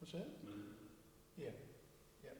What's that? Yeah. Yep.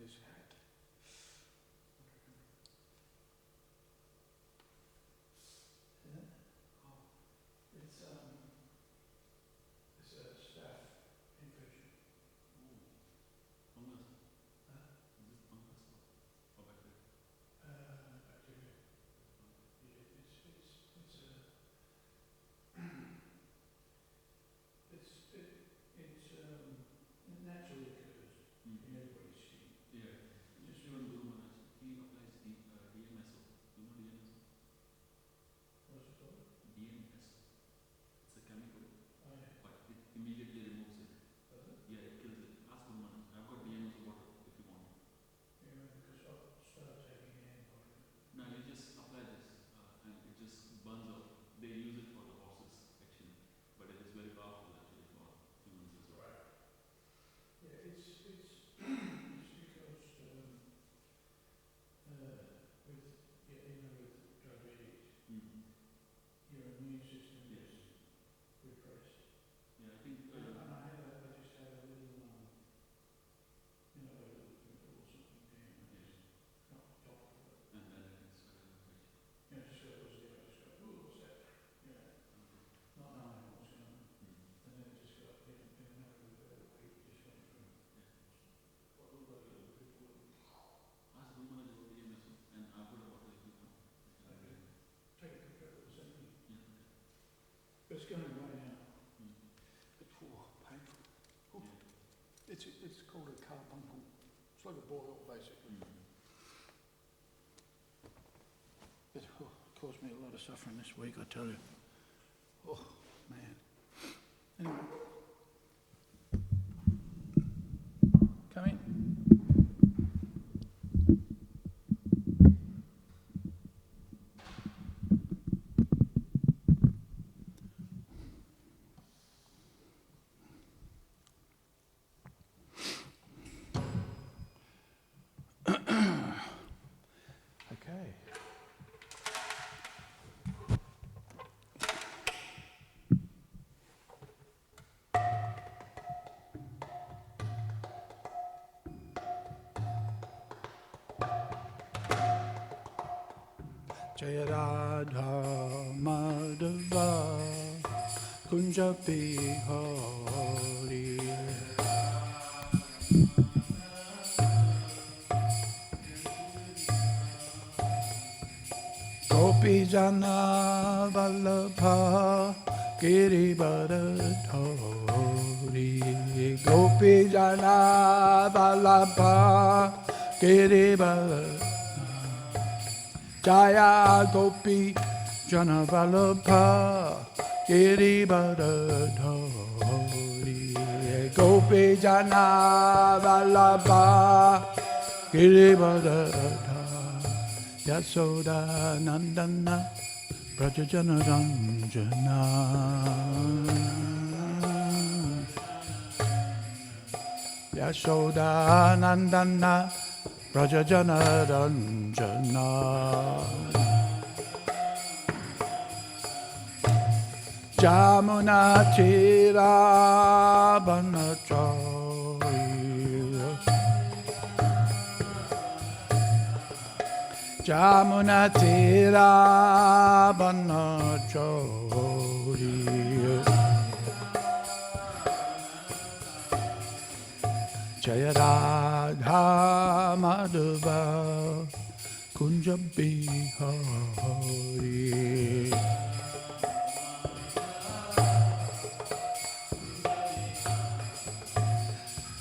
This hat. Yeah. Oh. It's a staph infection. Fungus. Huh? Is it fungus or bacteria? Bacteria. Yeah, it's it naturally occurs in everybody's skin. Yeah. Just even Guru Maharaj, he applies DMSO. You know DMSO? What's it called? DMSO. It's a chemical, Oh yeah. but it immediately removes it. Does it? Yeah, it kills it. Ask Guru Maharaj. I've got DMSO bottle if you want. Yeah, because I'll start taking antibiotics. No, you just apply this and it just burns out. They use it for the horses actually, but it is very powerful actually for humans as well. Right. Yeah, it's because with diabetes, your immune system is repressed. Yeah, I think. I just had a little, a little pimple or something there, and I just got on top of it. And then it can start an infection. Yeah, just got those there, I just got, ooh, what's that? Yeah, not knowing what was going on. And then it just got, in a matter of a week, it just went from what looked like a little pimple. Ask Guru Maharaj about DMSO and I've got a bottle if you want. Okay. Take a picture of it, send me. Yeah, okay. But it's going right now. It's painful. Yeah. It's called a carbuncle. It's like a boil, basically. It caused me a lot of suffering this week, I tell you. Oh, man. Anyway. Come in. Okay. Jaya Radha Madhava Kunja Bihari Jana Vallabha Girivardhari Gopi Jana Vallabha Girivardhari Jaya Gopi Jana Vallabha Girivardhari Gopi Jana Vallabha Girivardhari Yasoda Nandana Prajajana Ranjana Yasoda Nandana Prajajana Ranjana Jamuna Tira Banachari Jamuna Tira Banachari Jaya Radha Madhava Kunja Bihari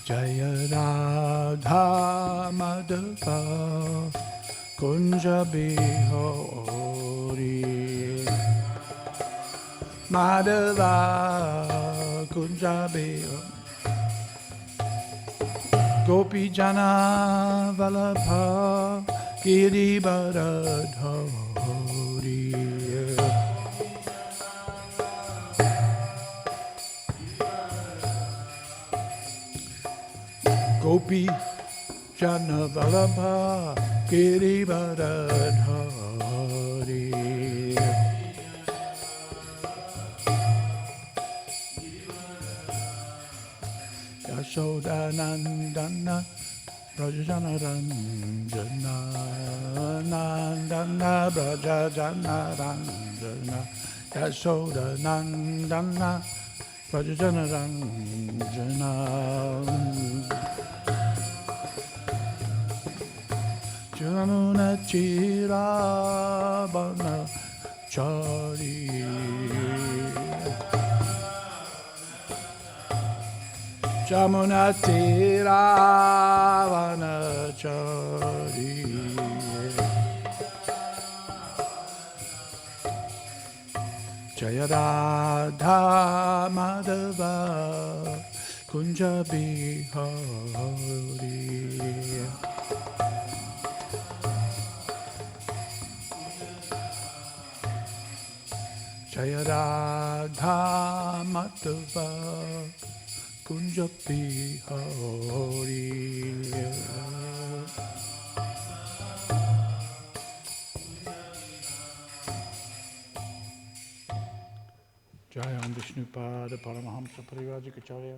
Jaya Radha Madhava Kunja Bihari Madhava Kunja Bihari Gopi Jana Vallabha Girivardhari Gopi Jana Vallabha Girivardhari Yasoda Nandana Prajajana Ranjana Nandana Prajajana Ranjana Yasoda Nandana Prajajana Ranjana Jamuna Chira Banachari Jamuna Tira Banachari Jaya Radha Madhava Kunja Bihari Jaya Radha Madhava Kunja Bihari Jayam Vishnupada Paramahamsa Parivajikacharya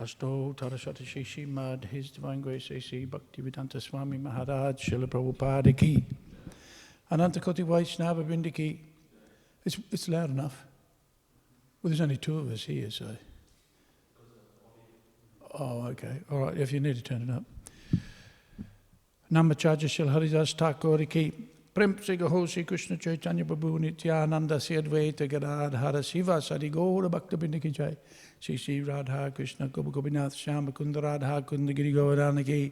Asto Tarasati Śrīmad His Divine Grace A.C. Bhaktivedanta Swami Maharaj Srila Prabhupada Ki Anantakoti Vaishnava Vrinda Ki. It's loud enough. Well, there's only two of us here, so. Oh, okay. All right, if you need to turn it up. Namacharya Shil Haridas Thakur Ki Prem Sigaho Sri Krishna Chaitanya Prabhu Nityananda Sri Advaita Gadadhara Shiva Sadi Gaura Bhaktivedanta Ki Jai Sri Sri Radha Krishna Gopi Gopinath Shyama Kunda Radha Kunda Giri Govardhana Ki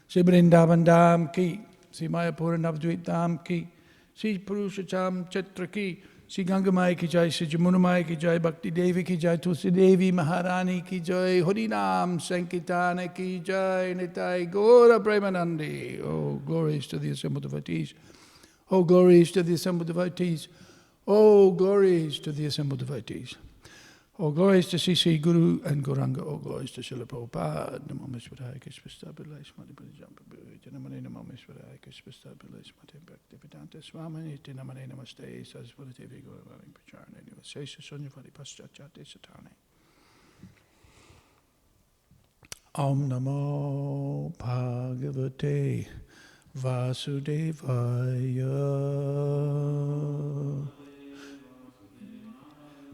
Sri Vrindavan Dham Ki Sri Mayapur Navadvip Dham Ki Sri Purushacham Chitra Ki Sri Gangamai Ki Jai, Sri Jamunamai Ki Jai, Bhakti Devi Ki Jai, Tulsi Devi Maharani Ki Jai, Harinam Sankirtana Ki Jai, Nitai Gaura Premanandi. Oh, glories to the assembled devotees. Oh, glories to the assembled devotees. Oh, glories to the assembled devotees. Oh, glories to Sri Guru and Gauranga. Oh, glories to Srila Prabhupada. Namo Mishvaraya Krishna Smati Pradijampa Namane Namo Mishvaraya Krishna Smati Bhaktivedanta Swami Namane Namaste Saraswati Devi Gauravani Pacharane Nivasesha Sunyavadi Paschachate Satane. Om Namo Bhagavate Vasudevaya.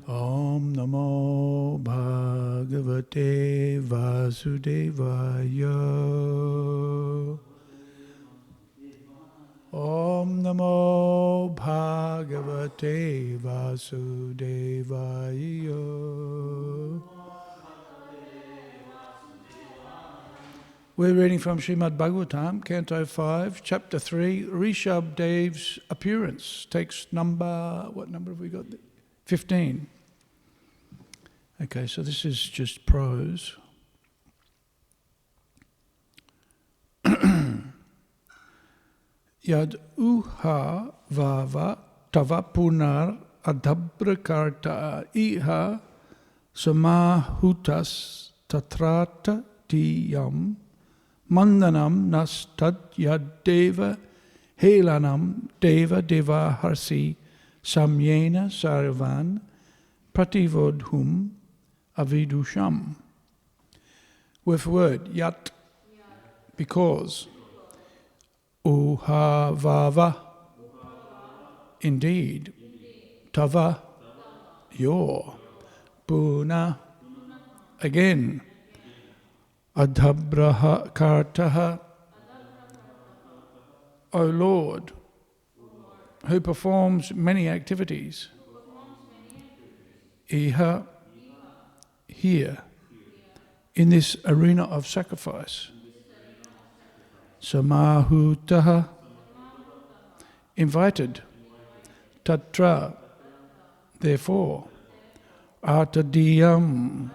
Om Namo Bhagavate Vasudevaya. Om Namo Bhagavate Vasudevaya. We're reading from Śrīmad Bhāgavatam, Canto 5, Chapter 3, Rishabh Dev's appearance. Text number, what number have we got? 15. Okay, so this is just prose. Yad uha vava tava punar adhabrakarta iha samahutas tatrata diyam mandanam nastad yad helanam deva harsi samyena sarvan prativodhum avidusham. With word yat, because. Uha vava, indeed. Tava, your. Puna, again. Adhabraha kartaha, O Lord, who performs many activities. Iha, here, in this arena of sacrifice. Samahutaha, invited. Tatra, therefore. Artadiyam,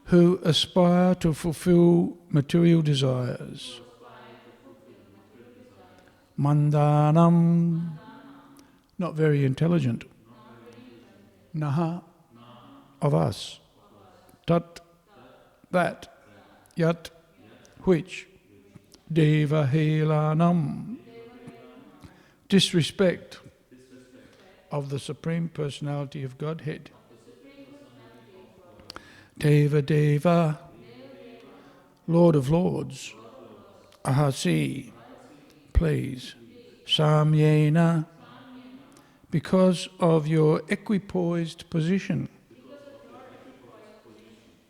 who aspire to fulfill material desires. Mandanam, not very intelligent. Naha, of us. Tat, that. Yat, which. Deva helanam, disrespect of the Supreme Personality of Godhead. Deva, Lord of Lords. Ahasi, please. Samyena, because of your equipoised position.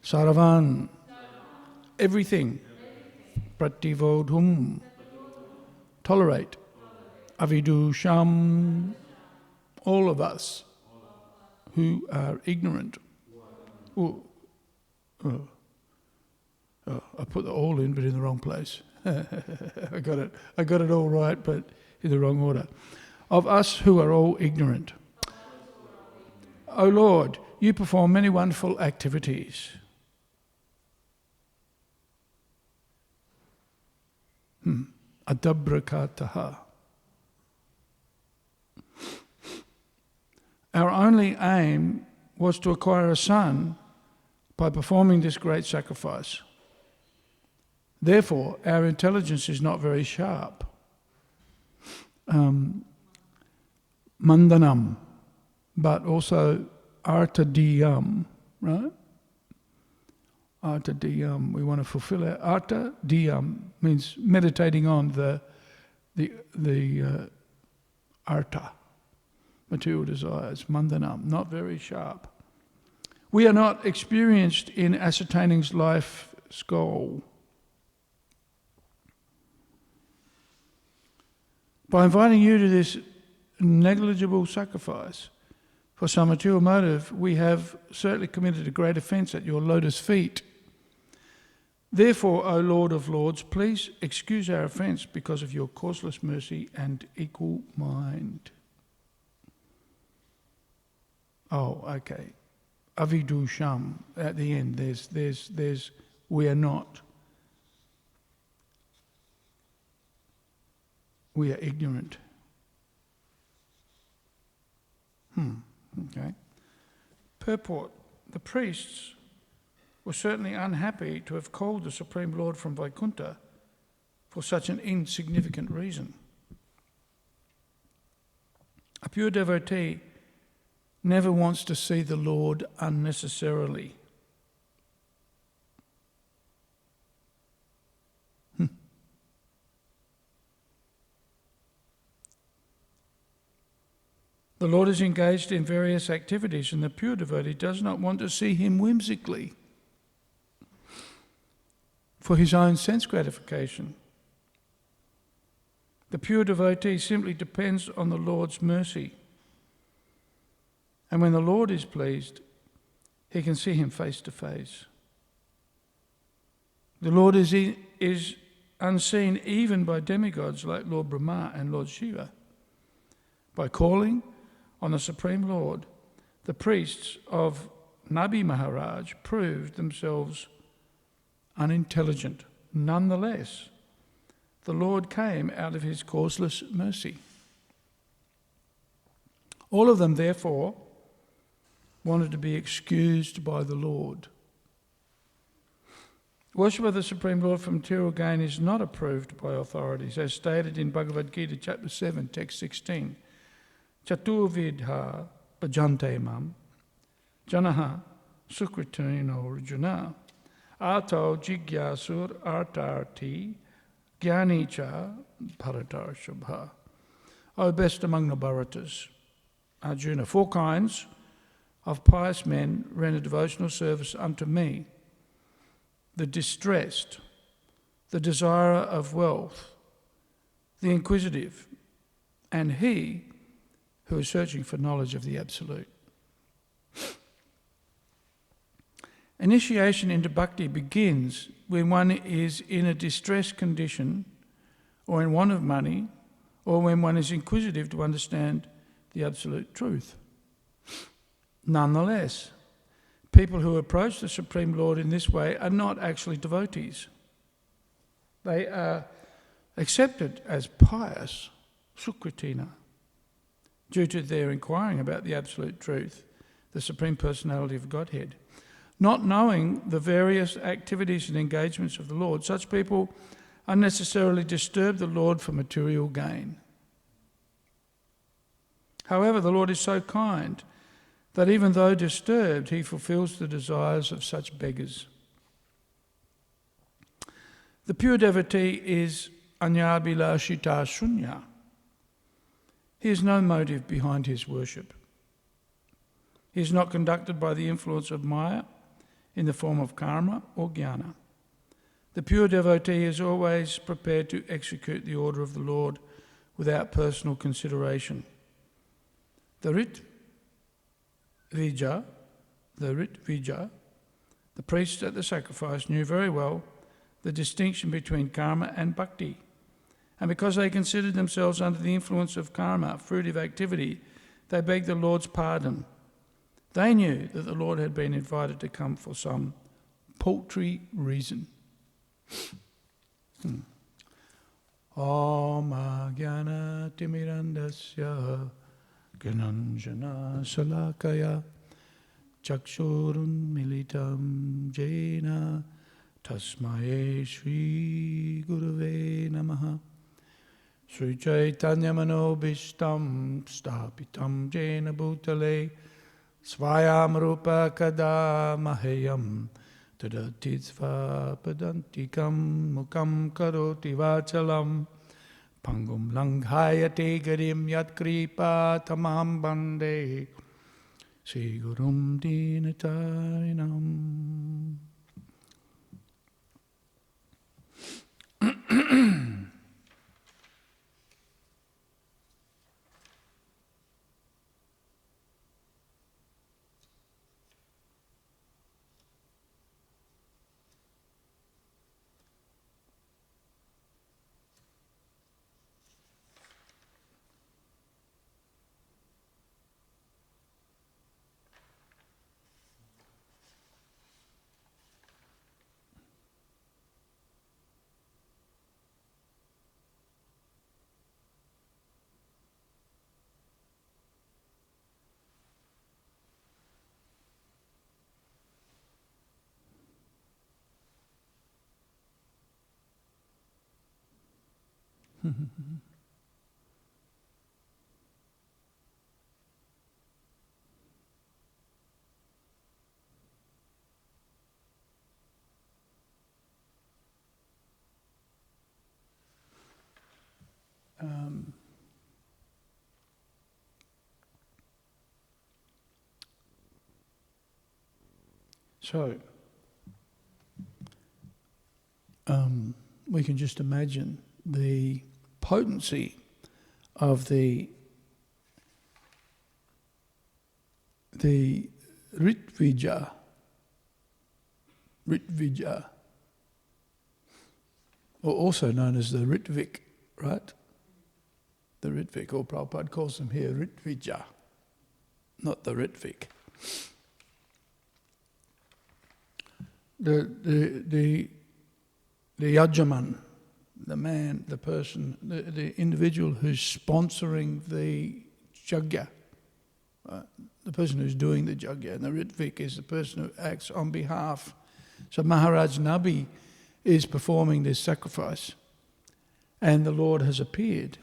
Sarvan, everything. Prativodhum, tolerate. Avidusham, all of us who are ignorant. I put the all in, but in the wrong place. I got it all right, but in the wrong order. Of us who are all ignorant. O Lord, you perform many wonderful activities. Adabrakataha. Our only aim was to acquire a son by performing this great sacrifice. Therefore, our intelligence is not very sharp. Mandanam, but also artadiyam, right? Arta diyam, we want to fulfill it. Arta diyam means meditating on the arta, material desires. Mandanam, not very sharp. We are not experienced in ascertaining life's goal. By inviting you to this negligible sacrifice for some material motive, we have certainly committed a great offence at your lotus feet. Therefore, O Lord of Lords, please excuse our offence because of your causeless mercy and equal mind. Oh, okay. Avidusham, at the end, there's we are not. We are ignorant. Okay. Purport. The priests were certainly unhappy to have called the Supreme Lord from Vaikuntha for such an insignificant reason. A pure devotee never wants to see the Lord unnecessarily. The Lord is engaged in various activities, and the pure devotee does not want to see him whimsically for his own sense gratification. The pure devotee simply depends on the Lord's mercy. And when the Lord is pleased, he can see him face to face. The Lord is unseen even by demigods like Lord Brahma and Lord Shiva. By calling on the Supreme Lord, the priests of Nabi Maharaj proved themselves unintelligent. Nonetheless, the Lord came out of his causeless mercy. All of them, therefore, wanted to be excused by the Lord. Worship of the Supreme Lord for material gain is not approved by authorities, as stated in Bhagavad Gita, chapter 7, text 16. Chaturvidha bhajante mam, janaha sukritino arjuna, ato jigyasur artarti, gyanicha bharatarshubha. O best among the Bharatas, Arjuna, 4 kinds of pious men render devotional service unto me: the distressed, the desirer of wealth, the inquisitive, and he who is searching for knowledge of the Absolute. Initiation into bhakti begins when one is in a distressed condition, or in want of money, or when one is inquisitive to understand the absolute truth. Nonetheless, people who approach the Supreme Lord in this way are not actually devotees. They are accepted as pious, sukritina, due to their inquiring about the absolute truth, the Supreme Personality of Godhead. Not knowing the various activities and engagements of the Lord, such people unnecessarily disturb the Lord for material gain. However, the Lord is so kind that even though disturbed, he fulfills the desires of such beggars. The pure devotee is anyabhilashita shunya. He has no motive behind his worship. He is not conducted by the influence of Maya in the form of karma or jnana. The pure devotee is always prepared to execute the order of the Lord without personal consideration. The Rit Vija, the priests at the sacrifice, knew very well the distinction between karma and bhakti. And because they considered themselves under the influence of karma, fruitive activity, they begged the Lord's pardon. They knew that the Lord had been invited to come for some paltry reason. Om Jnana Timirandasya Gyananjana Salakaya Chakshurun Militam Jena Tasmaye Shri Gurave Namaha Sri Chaitanya Manobishtam Stapitam Jena Bhutale Svayam Rupa Kada Mahayam Tadatisva Padantikam Mukam Karoti Vachalam Pangum Langhayate Garim Yat Kripa Tamam Bande Sri Gurum Dinatarinam. So, we can just imagine the potency of the Ritvija, or also known as the Ritvik, right? The Ritvik, or Prabhupada calls them here Ritvija, not the Ritvik. The Yajaman, the man, the person, the individual who's sponsoring the Jagya, the person who's doing the Jagya, and the Ritvik is the person who acts on behalf. So Maharaj Nabi is performing this sacrifice, and the Lord has appeared.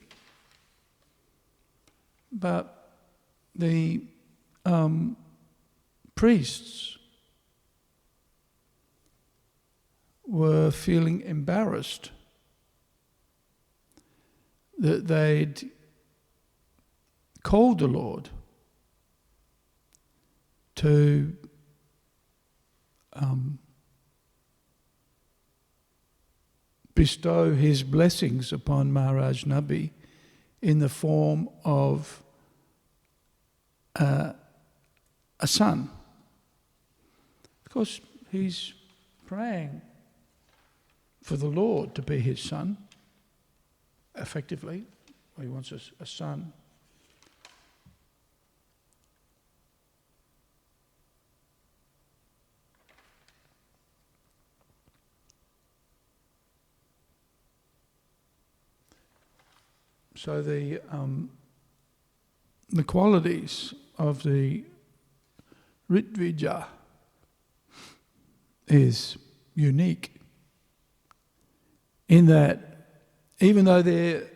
But the priests were feeling embarrassed that they'd called the Lord to bestow his blessings upon Maharaj Nabi in the form of a son. Of course, he's praying for the Lord to be his son, effectively. He wants a son. So the qualities of the Ritvija is unique in that even though they're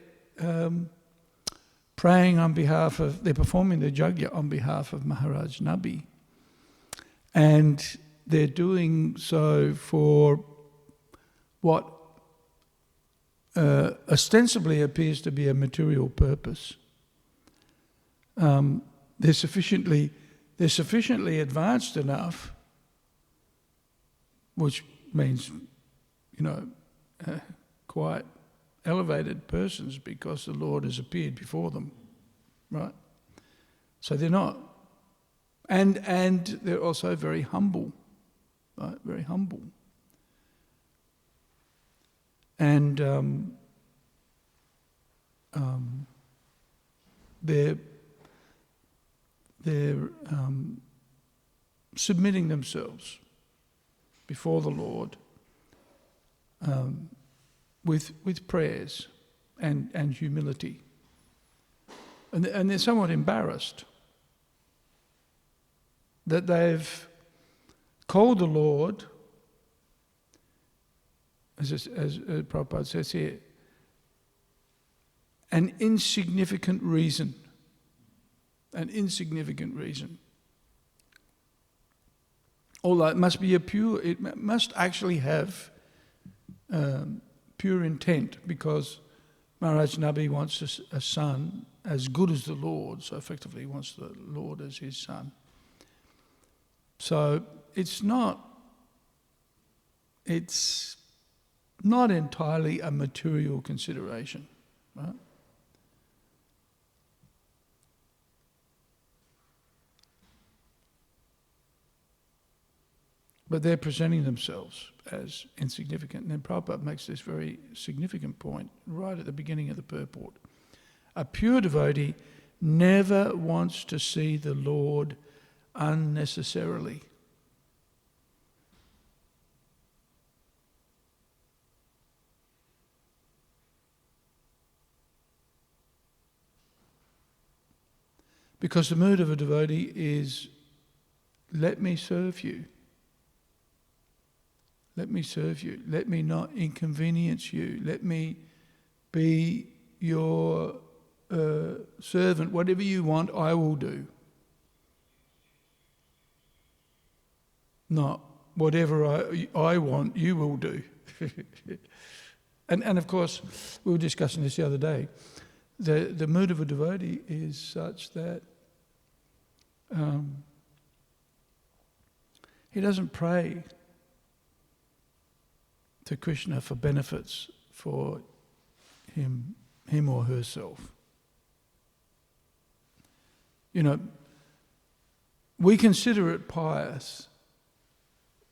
praying on behalf of, they're performing the Jagya on behalf of Maharaj Nabi, and they're doing so for what ostensibly appears to be a material purpose. They're sufficiently advanced enough, which means, quite elevated persons, because the Lord has appeared before them, right? So they're not, and they're also very humble, right? Very humble. And they're submitting themselves before the Lord with prayers and humility, and they're somewhat embarrassed that they've called the Lord, as Prabhupada says here, an insignificant reason. An insignificant reason. Although it must be it must actually have pure intent, because Maharaj Nabi wants a son as good as the Lord, so effectively he wants the Lord as his son. So it's not entirely a material consideration, right? But they're presenting themselves as insignificant. And then Prabhupada makes this very significant point right at the beginning of the purport. A pure devotee never wants to see the Lord unnecessarily. Because the mood of a devotee is, let me serve you. Let me serve you. Let me not inconvenience you. Let me be your servant. Whatever you want, I will do. Not whatever I want, you will do. And of course, we were discussing this the other day. The mood of a devotee is such that he doesn't pray to Krishna for benefits for him him or herself. We consider it pious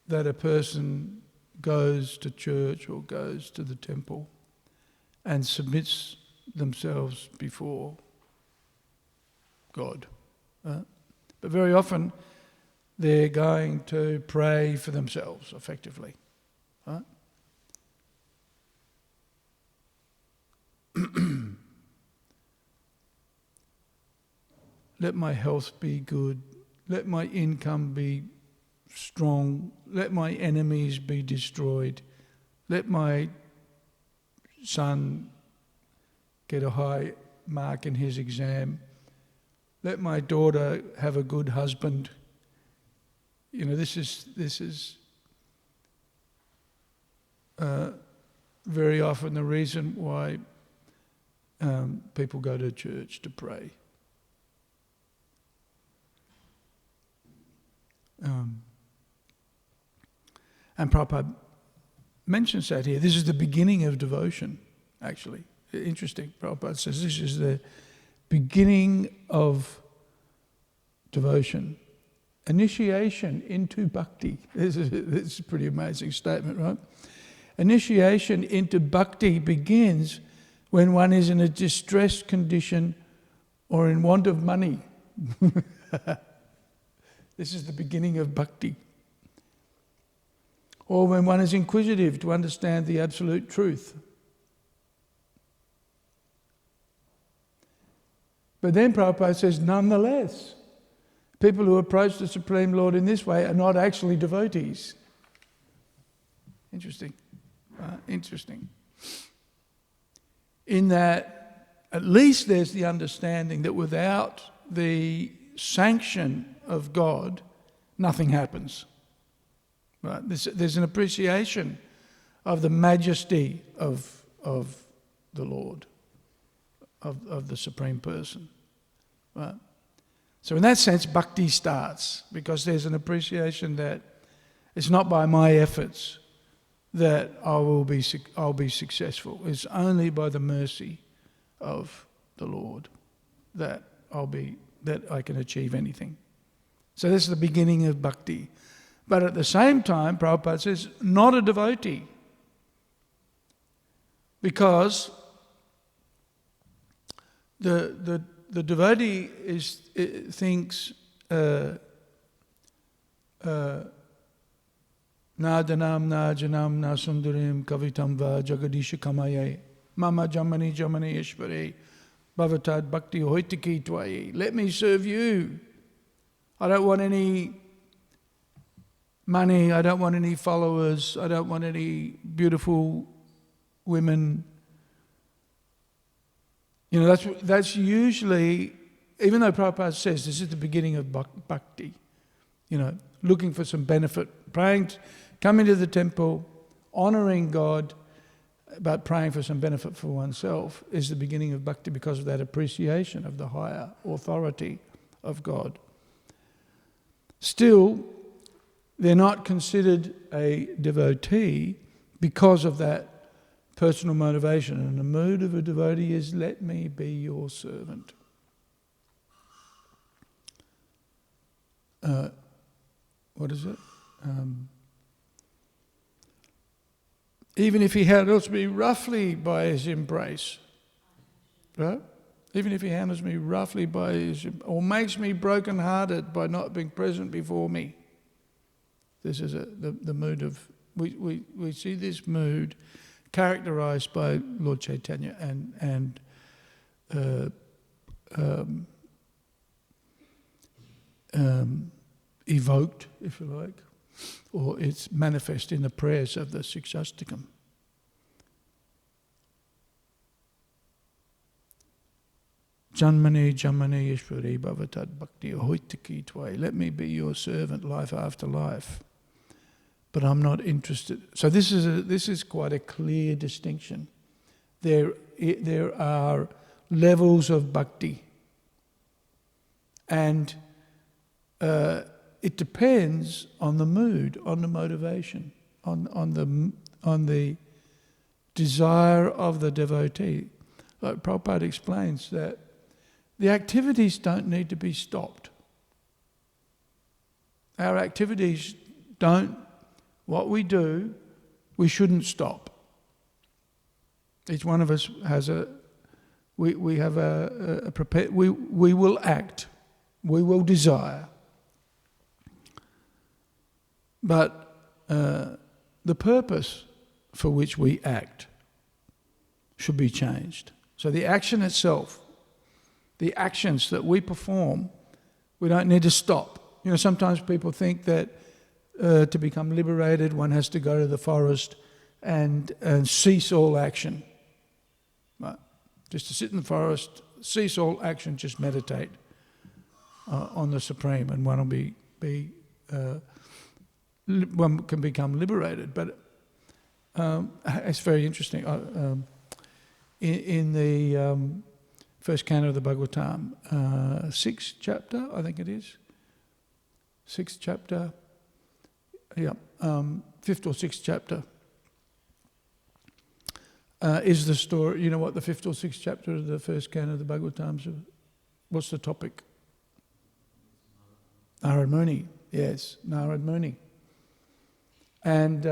that a person goes to church or goes to the temple and submits themselves before God. But very often they're going to pray for themselves, effectively. Right? Let my health be good. Let my income be strong. Let my enemies be destroyed. Let my son get a high mark in his exam. Let my daughter have a good husband. This is very often the reason why people go to church to pray. And Prabhupada mentions that here. This is the beginning of devotion, actually. Interesting. Prabhupada says this is the beginning of devotion. Initiation into bhakti. This is a pretty amazing statement, right? Initiation into bhakti begins when one is in a distressed condition or in want of money. This is the beginning of bhakti. Or when one is inquisitive to understand the absolute truth. But then Prabhupada says, nonetheless, people who approach the Supreme Lord in this way are not actually devotees. Interesting. Interesting. In that, at least there's the understanding that without the sanction of God, nothing happens. Right? There's an appreciation of the majesty of the Lord, of the Supreme Person. Right? So in that sense, bhakti starts, because there's an appreciation that it's not by my efforts that I'll be successful. It's only by the mercy of the Lord that I can achieve anything. So this is the beginning of bhakti. But at the same time, Prabhupada says, not a devotee. Because the devotee thinks Nadanam najanam nasundarim kavitam va jagadisha kamaye mama jamani ishvare bhavatad bhakti hoitiki twaye. Let me serve you. I don't want any money, I don't want any followers, I don't want any beautiful women. That's usually, even though Prabhupada says this is the beginning of bhakti, looking for some benefit, praying, coming to the temple, honouring God, but praying for some benefit for oneself is the beginning of bhakti because of that appreciation of the higher authority of God. Still, they're not considered a devotee because of that personal motivation. And the mood of a devotee is, let me be your servant. What is it? Even if he handles me roughly by his embrace, right? Even if he handles me roughly by his, or makes me broken-hearted by not being present before me. This is the mood of, we see this mood characterized by Lord Chaitanya and evoked, if you like, or it's manifest in the prayers of the Sikshastakam. Janmane Janmane Ishvare Bhavatad Bhakti Hoitiki Tvai. Let me be your servant life after life. But I'm not interested. So this is quite a clear distinction. There are levels of bhakti, and it depends on the mood, on the motivation, on the desire of the devotee. like Prabhupada explains, that the activities don't need to be stopped. Our activities what we do, we shouldn't stop. Each one of us has we will act, we will desire. But the purpose for which we act should be changed. So the action itself, the actions that we perform, we don't need to stop. You know, sometimes people think that to become liberated, one has to go to the forest and cease all action. Right? Just to sit in the forest, cease all action, just meditate on the Supreme, and one will one can become liberated. But it's very interesting. In the first canto of the Bhagavatam, 6th chapter, I think it is. 6th chapter, 5th or 6th chapter is the story. You know what the 5th or 6th chapter of the first canto of the Bhagavatam is? What's the topic? Narad Muni, yes, Narad Muni. And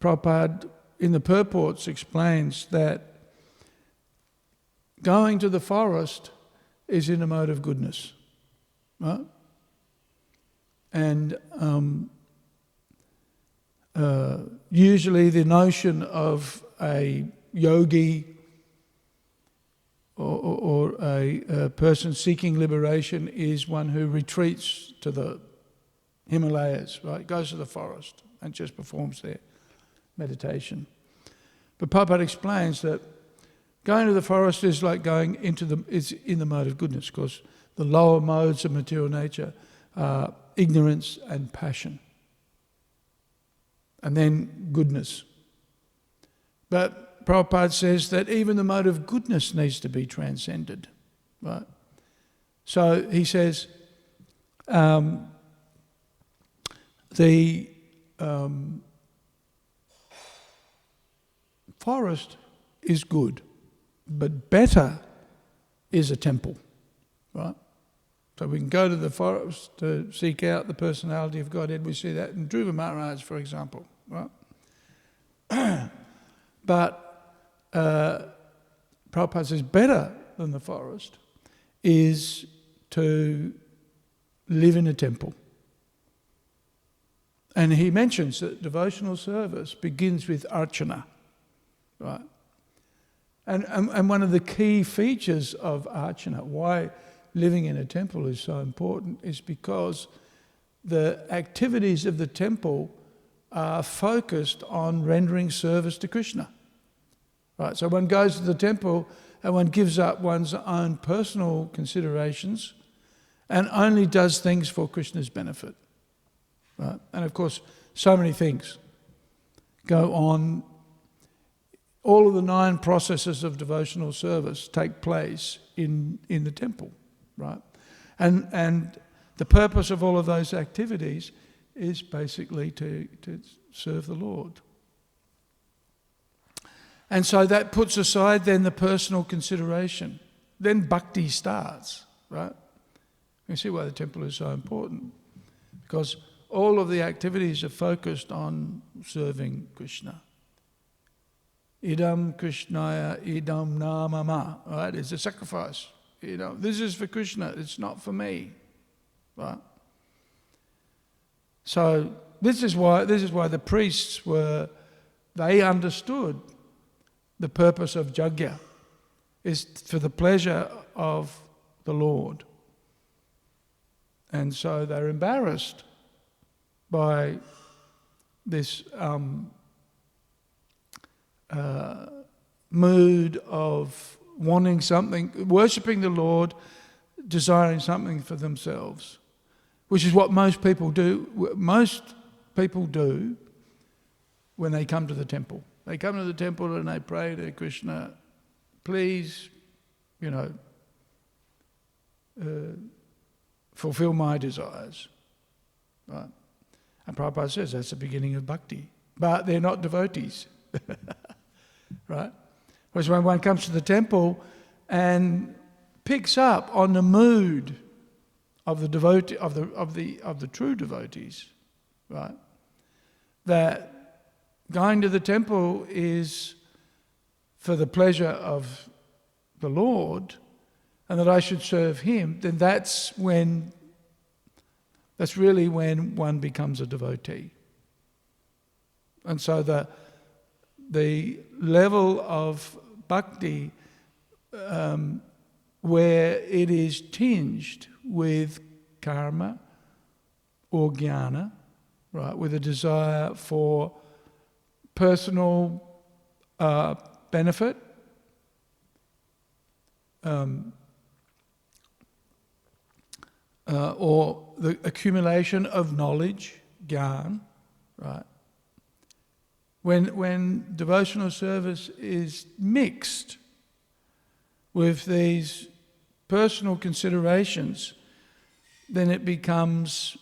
Prabhupada in the purports explains that going to the forest is in a mode of goodness, right? And usually the notion of a yogi or a person seeking liberation is one who retreats to the Himalayas, right? Goes to the forest and just performs their meditation. But Prabhupada explains that going to the forest is like going is in the mode of goodness, because the lower modes of material nature are ignorance and passion. And then goodness. But Prabhupada says that even the mode of goodness needs to be transcended, right? So he says the forest is good, but better is a temple, right? So we can go to the forest to seek out the personality of Godhead. We see that in Dhruva Maharaj, for example, right? But Prabhupada says better than the forest is to live in a temple. And he mentions that devotional service begins with Archana, right? And one of the key features of Archana, why living in a temple is so important, is because the activities of the temple are focused on rendering service to Krishna. Right? So one goes to the temple and one gives up one's own personal considerations and only does things for Krishna's benefit. Right? And of course, so many things go on. All of the 9 processes of devotional service take place in the temple, right? And the purpose of all of those activities is basically to serve the Lord. And so that puts aside then the personal consideration. Then bhakti starts, right? You see why the temple is so important. Because all of the activities are focused on serving Krishna. Idam Krishnaya, idam namama, right? It's a sacrifice. You know, this is for Krishna, it's not for me, right? So this is why the priests they understood the purpose of yajna is for the pleasure of the Lord. And so they're embarrassed by this mood of wanting something, worshipping the Lord, desiring something for themselves, which is what most people do. Most people do when they come to the temple. They come to the temple and they pray to Krishna, please, fulfill my desires. Right? And Prabhupada says that's the beginning of bhakti. But they're not devotees. Right? Whereas when one comes to the temple and picks up on the mood of the devotee, of the true devotees, right? That going to the temple is for the pleasure of the Lord, and that I should serve Him, then that's really when one becomes a devotee. And so the level of bhakti where it is tinged with karma or jnana, right, with a desire for personal benefit, or the accumulation of knowledge, jnana, right? When devotional service is mixed with these personal considerations, then it becomes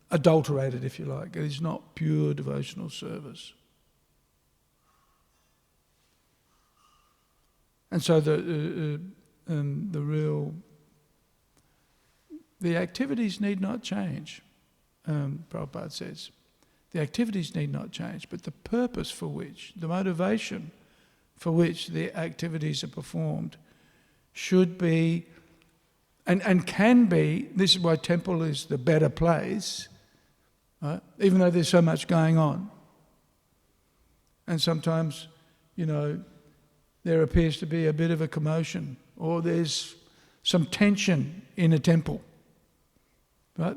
adulterated, if you like. It is not pure devotional service. And so the activities need not change, Prabhupada says. The activities need not change, but the purpose for which, the motivation for which the activities are performed should be, and can be, this is why temple is the better place, right? Even though there's so much going on. And sometimes, there appears to be a bit of a commotion, or there's some tension in a temple, right?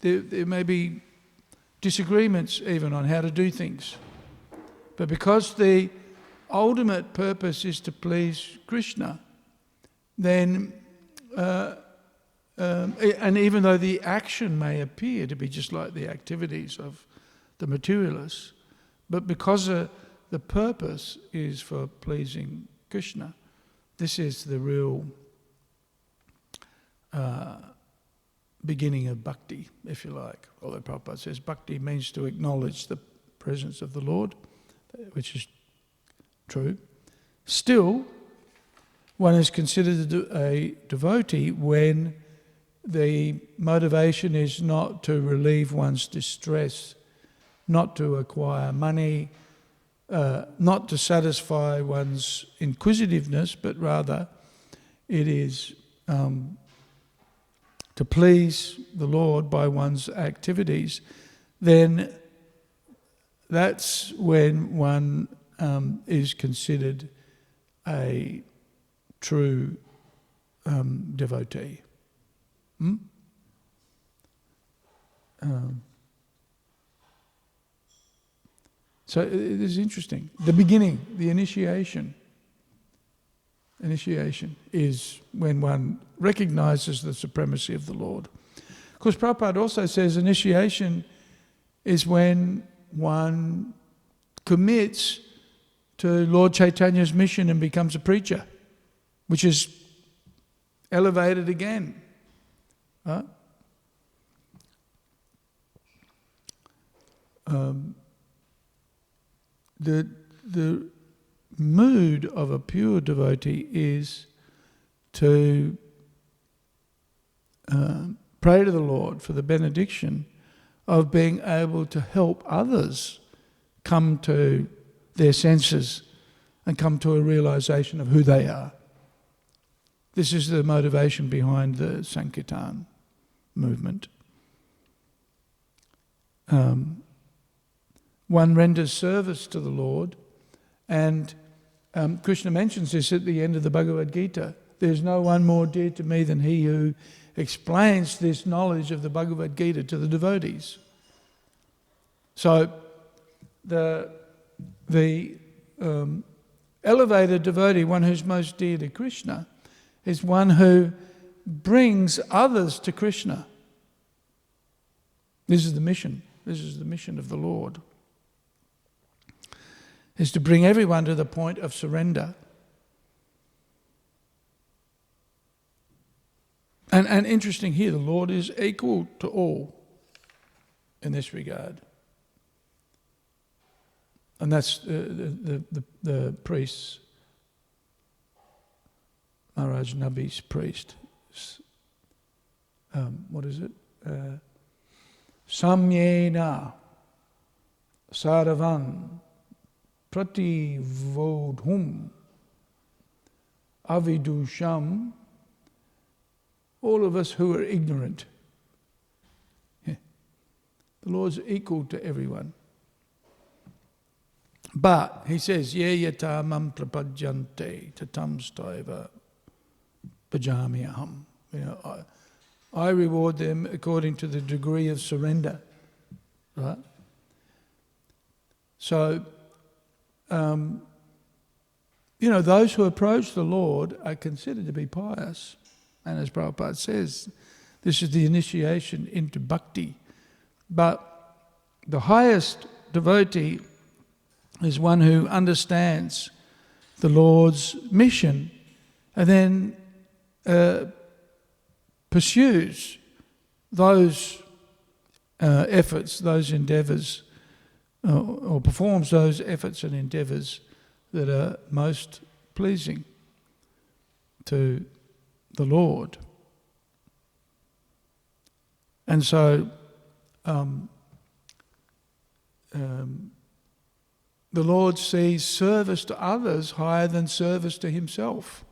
There may be disagreements even on how to do things. But because the ultimate purpose is to please Krishna, then, and even though the action may appear to be just like the activities of the materialists, but because the purpose is for pleasing Krishna, this is the real beginning of bhakti, if you like. Although Prabhupada says bhakti means to acknowledge the presence of the Lord, which is true. Still, one is considered a devotee when the motivation is not to relieve one's distress, not to acquire money, not to satisfy one's inquisitiveness, but rather it is to please the Lord by one's activities. Then that's when one is considered a true devotee. So it is interesting. The beginning, the initiation is when one recognizes the supremacy of the Lord. Of course, Prabhupada also says initiation is when one commits to Lord Chaitanya's mission and becomes a preacher, which is elevated again. Right? The mood of a pure devotee is to pray to the Lord for the benediction of being able to help others come to their senses and come to a realization of who they are. This is the motivation behind the Sankirtan movement. One renders service to the Lord, and Krishna mentions this at the end of the Bhagavad Gita. There's no one more dear to me than he who explains this knowledge of the Bhagavad Gita to the devotees. So the elevated devotee, one who's most dear to Krishna, is one who brings others to Krishna. This is the mission. This is the mission of the Lord, is to bring everyone to the point of surrender. And interesting here, the Lord is equal to all in this regard. And that's the priests, Maharaj Nabi's priest. What is it? Samyena Saravan Prativodhum Avidusham. All of us who are ignorant. Yeah. The Lord's equal to everyone. But he says, Ye yata mam prapadyante tatam staiva bhajamyaham. You know, I reward them according to the degree of surrender. Right? So, those who approach the Lord are considered to be pious. And as Prabhupada says, this is the initiation into bhakti. But the highest devotee is one who understands the Lord's mission and then pursues those efforts, those endeavours, or performs those efforts and endeavours that are most pleasing to the Lord. And so the Lord sees service to others higher than service to himself.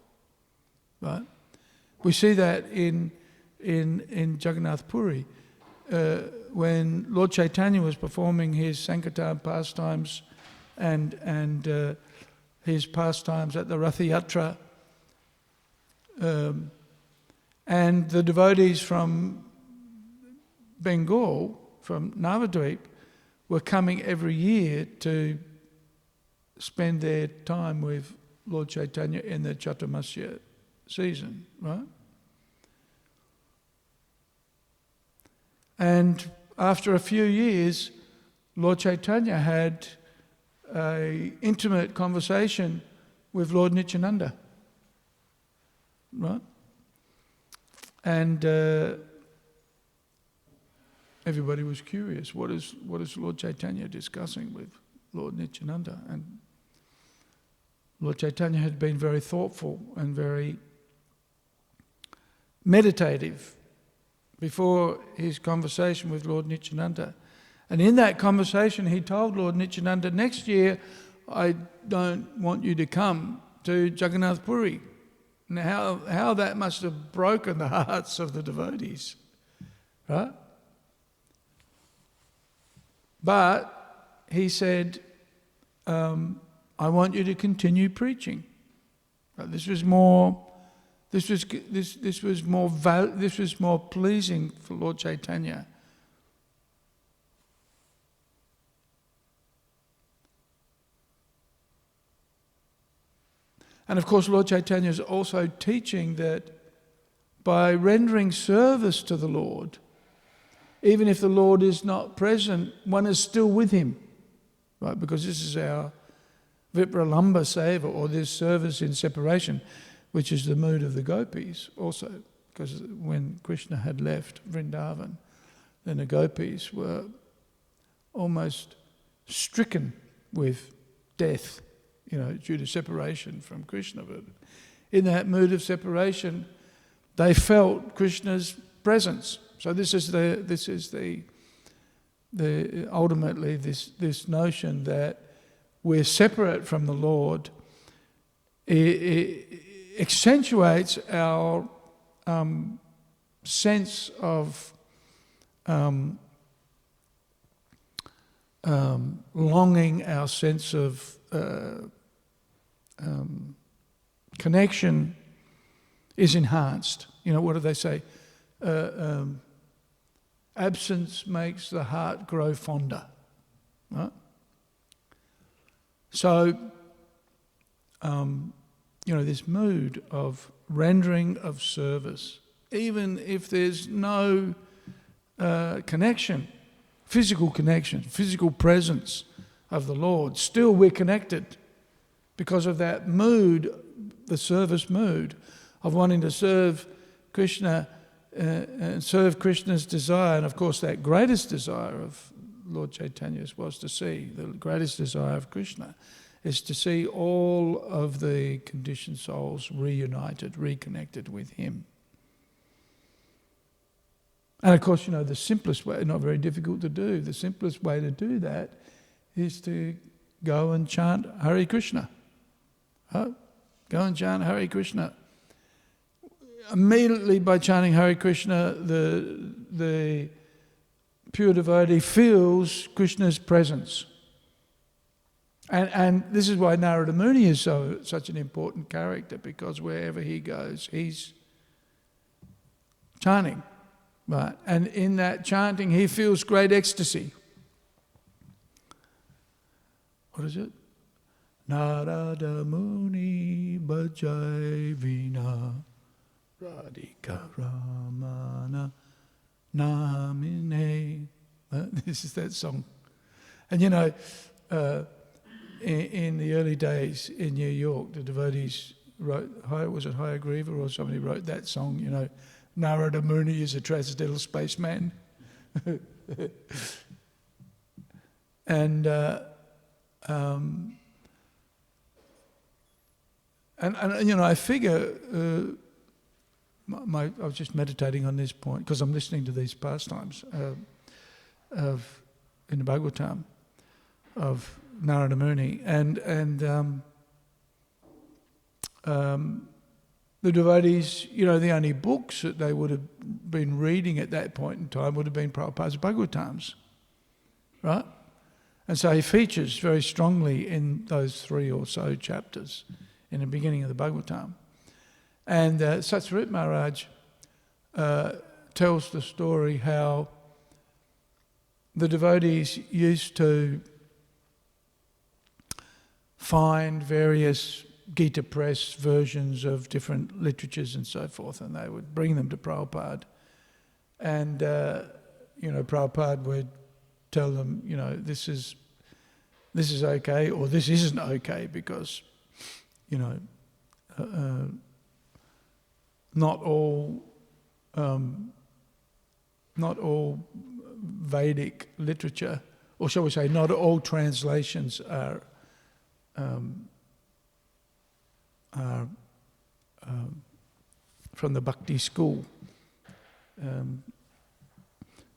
Right? We see that in Jagannath Puri, when Lord Chaitanya was performing his Sankirtan pastimes and his pastimes at the Rath Yatra, and the devotees from Bengal, from Navadvip, were coming every year to spend their time with Lord Chaitanya in the Chaturmasya season, right? And after a few years, Lord Chaitanya had an intimate conversation with Lord Nityananda, right? And everybody was curious. What is Lord Chaitanya discussing with Lord Nityananda? And Lord Chaitanya had been very thoughtful and very meditative before his conversation with Lord Nityananda. And in that conversation, he told Lord Nityananda, next year, I don't want you to come to Jagannath Puri. Now, how that must have broken the hearts of the devotees, right? But he said, I want you to continue preaching. This was more pleasing for Lord Chaitanya. And of course, Lord Chaitanya is also teaching that by rendering service to the Lord, even if the Lord is not present, one is still with him, right? Because this is our Vipralamba Seva, or this service in separation, which is the mood of the gopis also. Because when Krishna had left Vrindavan, then the gopis were almost stricken with death, due to separation from Krishna. But in that mood of separation, they felt Krishna's presence. So this is the ultimately this notion that we're separate from the Lord. It accentuates our sense of longing, our sense of connection is enhanced. What do they say? Absence makes the heart grow fonder. Right? So, this mood of rendering of service, even if there's no connection, physical presence of the Lord, still we're connected because of that mood, the service mood of wanting to serve Krishna and serve Krishna's desire. And of course that greatest desire of Lord Chaitanya's was to see, the greatest desire of Krishna is to see all of the conditioned souls reunited, reconnected with him. And of course, the simplest way, not very difficult to do, the simplest way to do that is to go and chant Hare Krishna. Go and chant Hare Krishna. Immediately by chanting Hare Krishna, the pure devotee feels Krishna's presence. And this is why Narada Muni is such an important character, because wherever he goes, he's chanting. Right? And in that chanting, he feels great ecstasy. What is it? Narada Muni bhajai vina radhika ramana namine. This is that song. And in the early days in New York, the devotees wrote, was it Hayagriva or somebody wrote that song, Narada Muni is a transcendental spaceman. And I figure, I was just meditating on this point because I'm listening to these pastimes in the Bhagavatam of Narada Muni, and the devotees, the only books that they would have been reading at that point in time would have been Prabhupada's Bhagavatams, right? And so he features very strongly in those 3 or so chapters in the beginning of the Bhagavatam. And Satsvarupa Maharaj tells the story how the devotees used to find various Gita Press versions of different literatures and so forth, and they would bring them to Prabhupada. And, Prabhupada would tell them, this is okay, or this isn't okay, because, not all Vedic literature, or shall we say, not all translations are from the Bhakti school.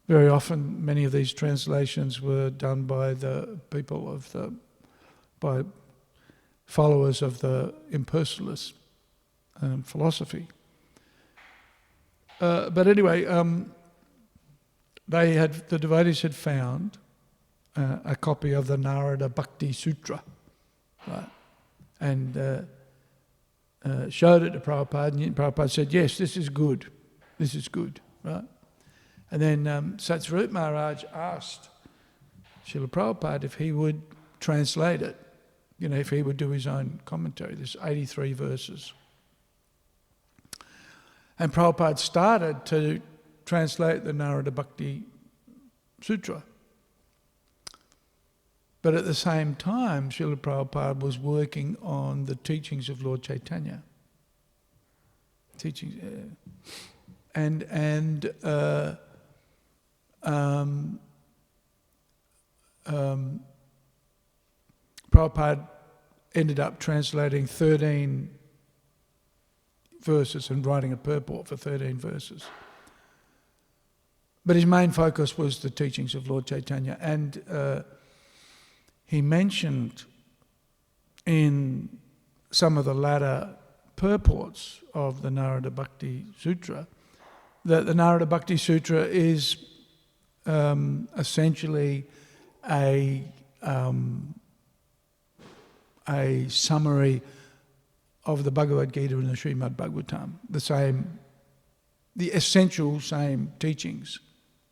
Very often, many of these translations were done by the people by followers of the impersonalist philosophy. But anyway, the devotees had found a copy of the Narada Bhakti Sutra, right? And showed it to Prabhupada, and Prabhupada said, yes, this is good, right? And then Satsvarupa Maharaj asked Srila Prabhupada if he would translate it, if he would do his own commentary. There's 83 verses. And Prabhupada started to translate the Narada Bhakti Sutra. But at the same time, Srila Prabhupada was working on the teachings of Lord Chaitanya. Prabhupada ended up translating 13 verses and writing a purport for 13 verses. But his main focus was the teachings of Lord Chaitanya. And he mentioned in some of the latter purports of the Narada Bhakti Sutra that the Narada Bhakti Sutra is essentially a summary of the Bhagavad Gita and the Śrīmad Bhāgavatam, the essential same teachings,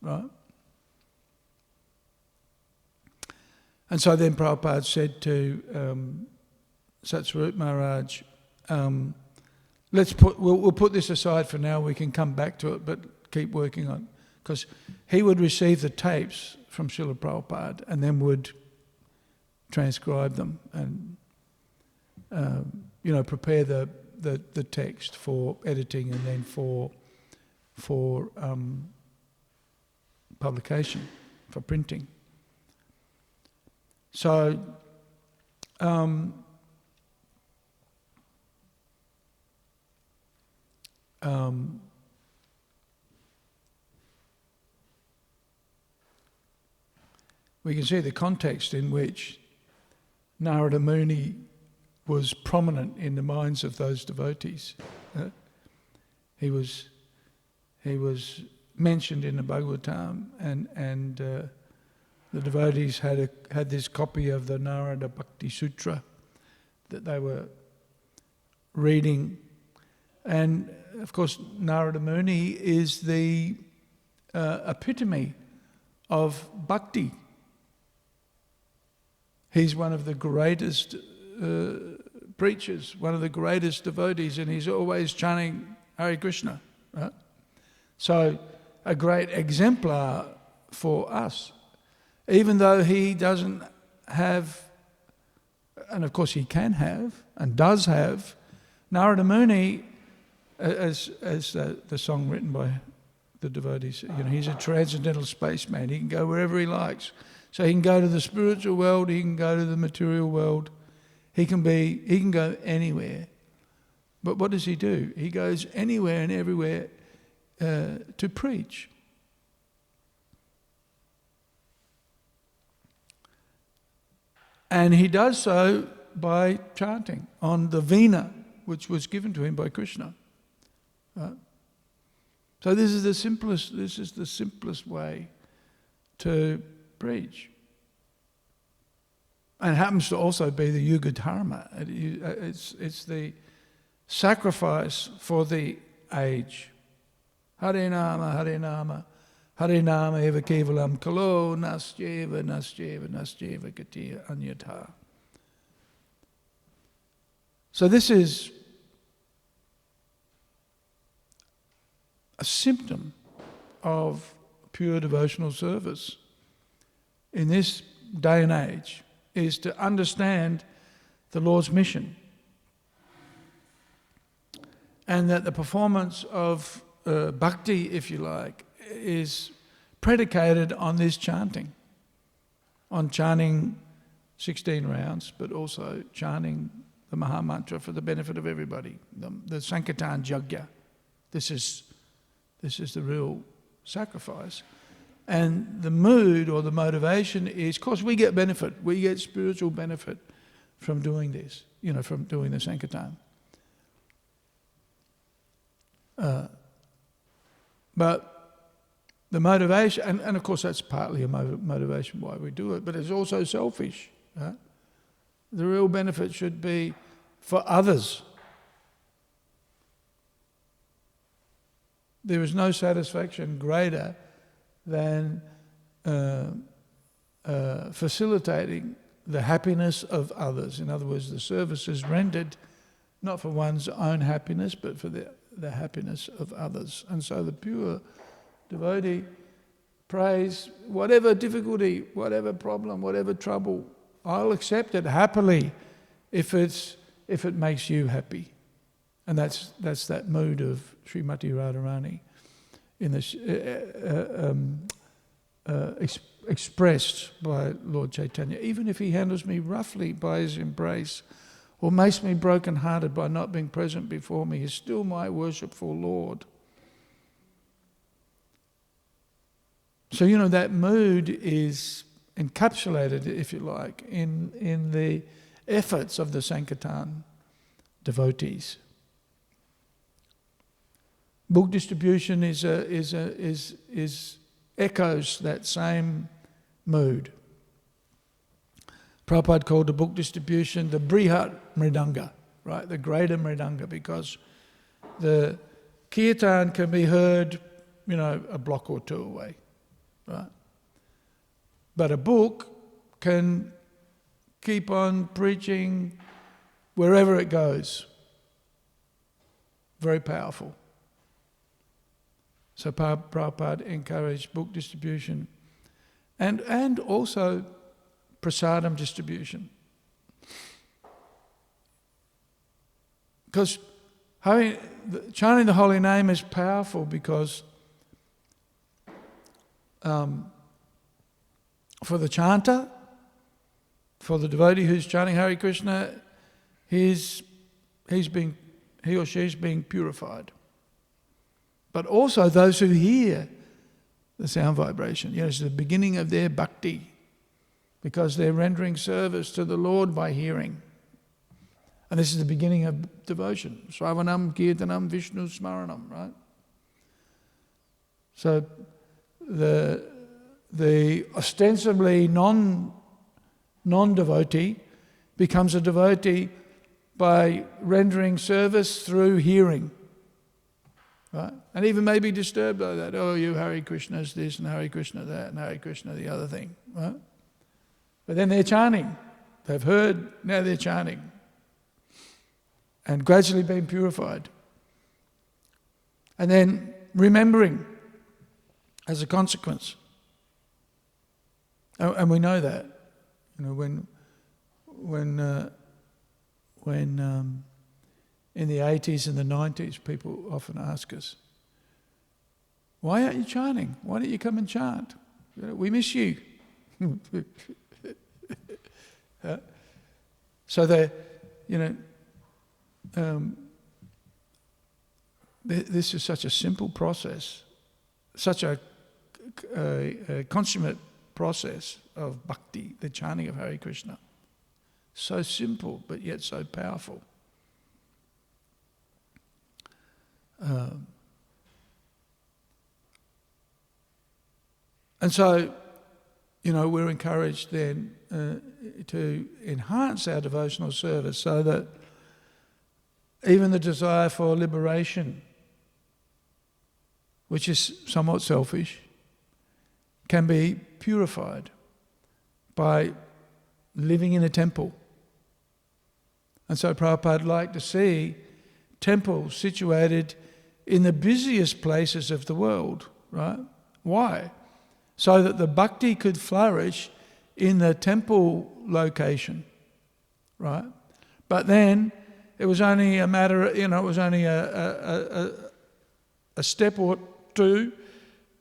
right? And so then Prabhupada said to Satsvarupa Maharaj, we'll put this aside for now, we can come back to it, but keep working on it. Because he would receive the tapes from Srila Prabhupada and then would transcribe them and prepare the text for editing and then for for publication, for printing. So we can see the context in which Narada Muni was prominent in the minds of those devotees. He was mentioned in the Bhagavatam, and the devotees had this copy of the Narada Bhakti Sutra that they were reading. And of course, Narada Muni is the epitome of bhakti. He's one of the greatest preachers, one of the greatest devotees, and he's always chanting Hare Krishna. Right? So, a great exemplar for us. Even though he doesn't have, and of course he can have, and does have, Narada Muni, as the song written by the devotees, he's a transcendental spaceman. He can go wherever he likes. So he can go to the spiritual world, he can go to the material world, he can go anywhere. But what does he do? He goes anywhere and everywhere to preach. And he does so by chanting on the veena, which was given to him by Krishna. Right? So this is the simplest way to preach. And it happens to also be the Yuga Dharma. It's the sacrifice for the age. Hare Nama, Hare Nama, Hare Nama eva kevalam kalo nasyeva gatiya anyatha. So this is a symptom of pure devotional service in this day and age, is to understand the Lord's mission, and that the performance of bhakti, if you like, is predicated on this chanting, on chanting 16 rounds, but also chanting the Maha Mantra for the benefit of everybody, the Sankirtan Yajna. This is the real sacrifice. And the mood or the motivation is, of course, we get benefit. We get spiritual benefit from doing this, from doing the Sankirtan. But the motivation, and of course that's partly a motivation why we do it, but it's also selfish. Right? The real benefit should be for others. There is no satisfaction greater than facilitating the happiness of others. In other words, the service is rendered not for one's own happiness, but for the happiness of others. And so the pure devotee prays, whatever difficulty, whatever problem, whatever trouble, I'll accept it happily if it makes you happy. And that's that mood of Srimati Radharani in this expressed by Lord Chaitanya. Even if he handles me roughly by his embrace, or makes me broken-hearted by not being present before me, is still my worshipful Lord. So, that mood is encapsulated, if you like, in the efforts of the Sankirtan devotees. Book distribution is echoes that same mood. Prabhupada called the book distribution the Brihat Mridanga, right? The greater Mridanga, because the kirtan can be heard, a block or two away, right? But a book can keep on preaching wherever it goes. Very powerful. So Prabhupada encouraged book distribution and also Prasadam distribution. Because chanting the holy name is powerful because for the chanter, for the devotee who's chanting Hare Krishna, he or she is being purified. But also those who hear the sound vibration, it's the beginning of their bhakti, because they're rendering service to the Lord by hearing. And this is the beginning of devotion. Sravanam, Kirtanam, Vishnu Smaranam, right? So the ostensibly non-devotee becomes a devotee by rendering service through hearing. Right? And even may be disturbed by that. Oh, you Hare Krishna's this and Hare Krishna that and Hare Krishna the other thing. Right? But then they're chanting. They've heard, now they're chanting. And gradually being purified. And then remembering as a consequence. And we know that. When in the 80s and the 90s, people often ask us, why aren't you chanting? Why don't you come and chant? We miss you. So this is such a simple process, such a consummate process of bhakti, the chanting of Hare Krishna. So simple, but yet so powerful. And so, we're encouraged then to enhance our devotional service so that even the desire for liberation, which is somewhat selfish, can be purified by living in a temple. And so Prabhupada liked to see temples situated in the busiest places of the world, right? Why? So that the bhakti could flourish in the temple location, right? But then it was only a matter, it was only a step or two,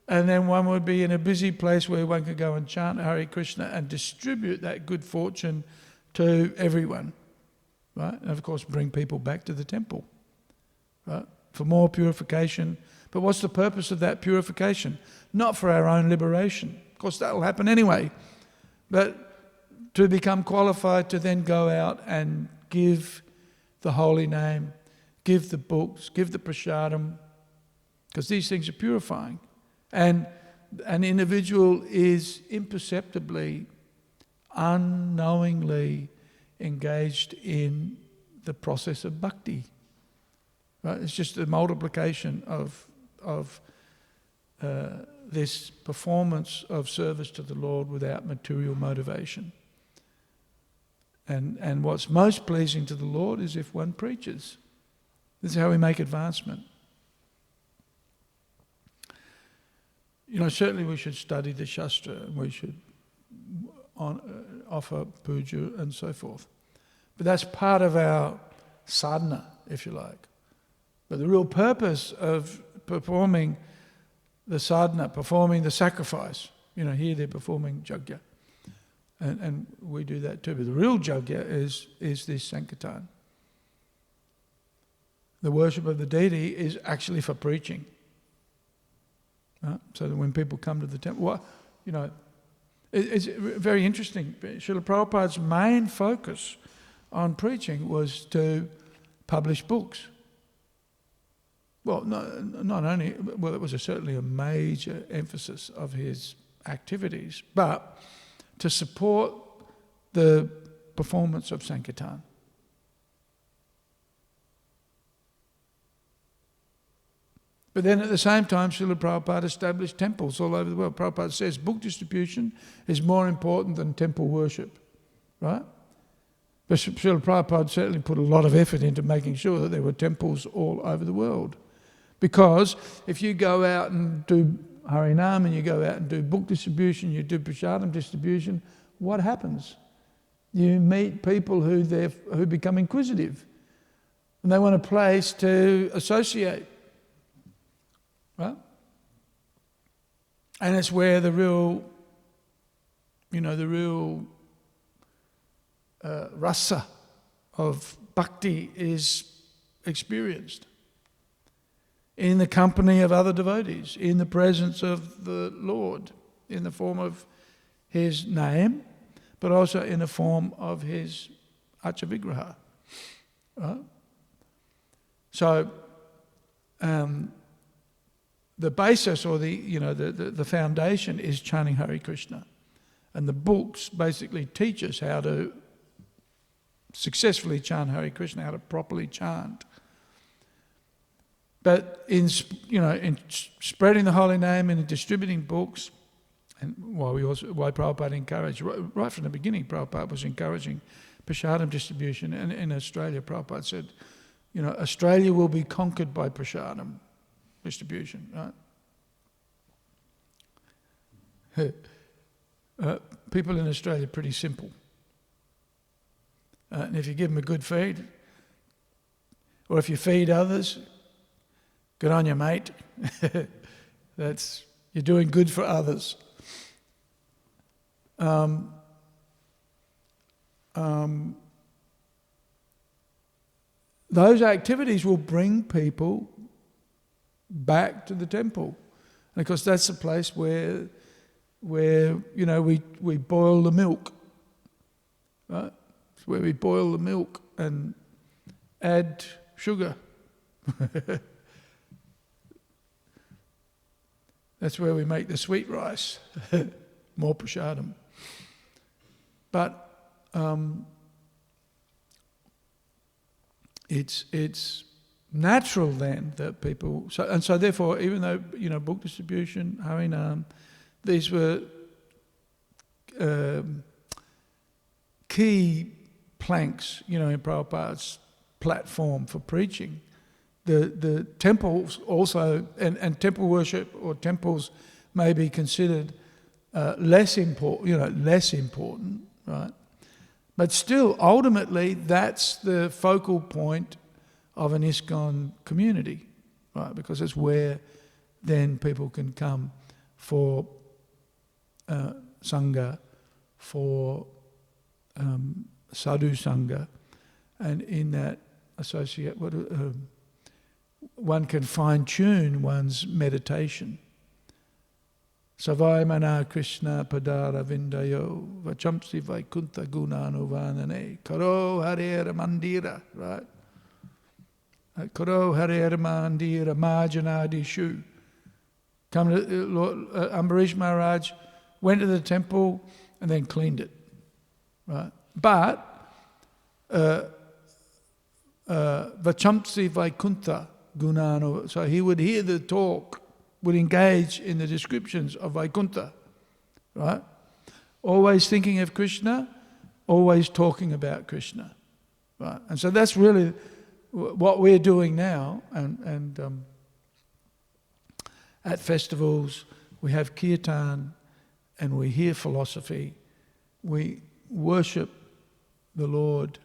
and then one would be in a busy place where one could go and chant Hare Krishna and distribute that good fortune to everyone, right? And of course bring people back to the temple, right? For more purification. But what's the purpose of that purification? Not for our own liberation. Of course that will happen anyway. But to become qualified to then go out and give the holy name, give the books, give the prasadam, because these things are purifying. And an individual is imperceptibly, unknowingly engaged in the process of bhakti. Right? It's just the multiplication of this performance of service to the Lord without material motivation. And what's most pleasing to the Lord is if one preaches. This is how we make advancement. Certainly we should study the Shastra, and we should offer puja and so forth. But that's part of our sadhana, if you like. But the real purpose of performing the sadhana, performing the sacrifice, here they're performing yajna. And we do that too. But the real yajna is this sankirtan. The worship of the deity is actually for preaching. Right? So that when people come to the temple, it's very interesting. Srila Prabhupada's main focus on preaching was to publish books. Well, not only, it was certainly a major emphasis of his activities, but to support the performance of Sankirtan. But then at the same time, Srila Prabhupada established temples all over the world. Prabhupada says book distribution is more important than temple worship, right? But Srila Prabhupada certainly put a lot of effort into making sure that there were temples all over the world. Because if you go out and do Harinam and you go out and do book distribution, you do Prasadam distribution, what happens? You meet people who become inquisitive. And they want a place to associate. Right? And it's where the real rasa of bhakti is experienced. In the company of other devotees, in the presence of the Lord, in the form of His name, but also in the form of His Achavigraha. Right? So, the basis or the foundation is chanting Hare Krishna. And the books basically teach us how to successfully chant Hare Krishna, how to properly chant. But in spreading the holy name and in distributing books, and why Prabhupada encouraged, right from the beginning, Prabhupada was encouraging Prasadam distribution. And in Australia, Prabhupada said, Australia will be conquered by Prasadam distribution, right? People in Australia are pretty simple. And if you give them a good feed, or if you feed others, good on you, mate. You're doing good for others. Those activities will bring people back to the temple. And of course that's the place where we boil the milk. Right? It's where we boil the milk and add sugar. That's where we make the sweet rice. More prasadam. But it's natural then that people, so therefore, even though book distribution, Harinam, these were key planks, in Prabhupada's platform for preaching. The temples also, and temple worship or temples may be considered less important, right? But still, ultimately, that's the focal point of an ISKCON community, right? Because it's where then people can come for Sangha, for Sadhu Sangha, and in that associate, one can fine-tune one's meditation. Savaimana Krishna Padara Vindayo Vachamsi Vaikuntha Gunanovanane Karo Hare Mandira, right? Karo Hare Mandira Marjanadi Shu. Come to Lord Ambarish Maharaj went to the temple and then cleaned it, right? But Vachamsi Vaikuntha Gunano, so he would hear the talk, would engage in the descriptions of Vaikuntha, right? Always thinking of Krishna, always talking about Krishna, right? And so that's really what we're doing now. And at festivals, we have kirtan and we hear philosophy. We worship the Lord.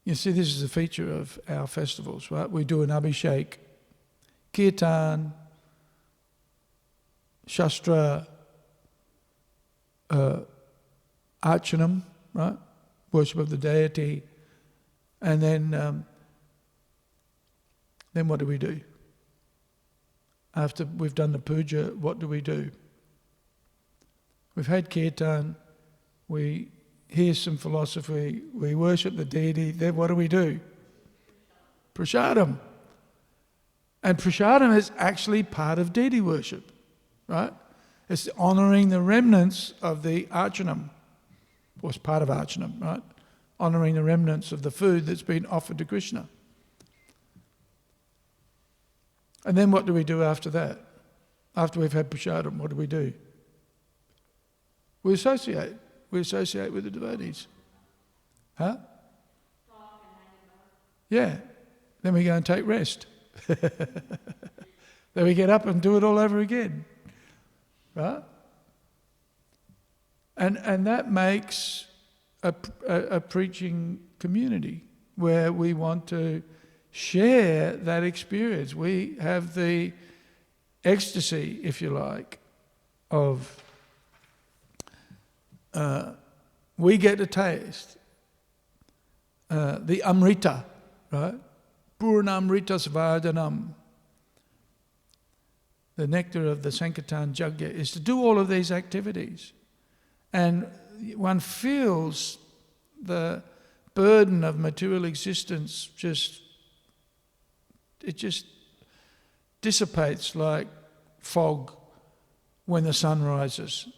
You see, this is a feature of our festivals, right? We do an abhishek, kirtan, Shastra, Archanam, right? Worship of the deity. And then what do we do? After we've done the puja, what do we do? We've had kirtan, we hear some philosophy, we worship the deity, then what do? Prasadam. And prasadam is actually part of deity worship, right? It's honouring the remnants of the archanam, or it's part of archanam, right? Honouring the remnants of the food that's been offered to Krishna. And then what do we do after that? After we've had prasadam, what do? We associate. We associate with the devotees. Huh? Yeah. Then we go and take rest. Then we get up and do it all over again. Right? And that makes a preaching community where we want to share that experience. We have the ecstasy, if you like, of we get to taste the amrita, right? Purnamrita svardanam. The nectar of the Sankirtan Yajna is to do all of these activities. And one feels the burden of material existence just dissipates like fog when the sun rises.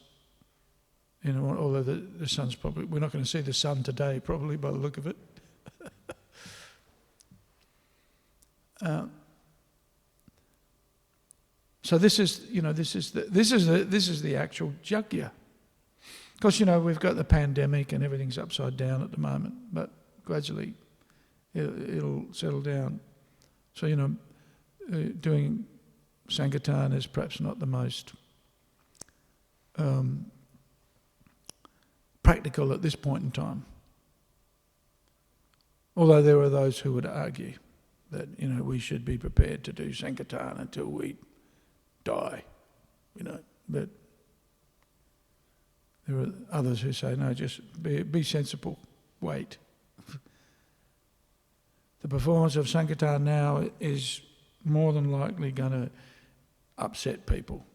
You know, although the sun's probably, we're not going to see the sun today probably by the look of it. So this is the actual yajna. Of course, you know, we've got the pandemic and everything's upside down at the moment, but gradually it'll settle down. So, you know, doing Sankirtan is perhaps not the most practical at this point in time. Although there are those who would argue that, you know, we should be prepared to do Sankirtan until we die, you know, but there are others who say, no, just be sensible, wait. The performance of Sankirtan now is more than likely going to upset people.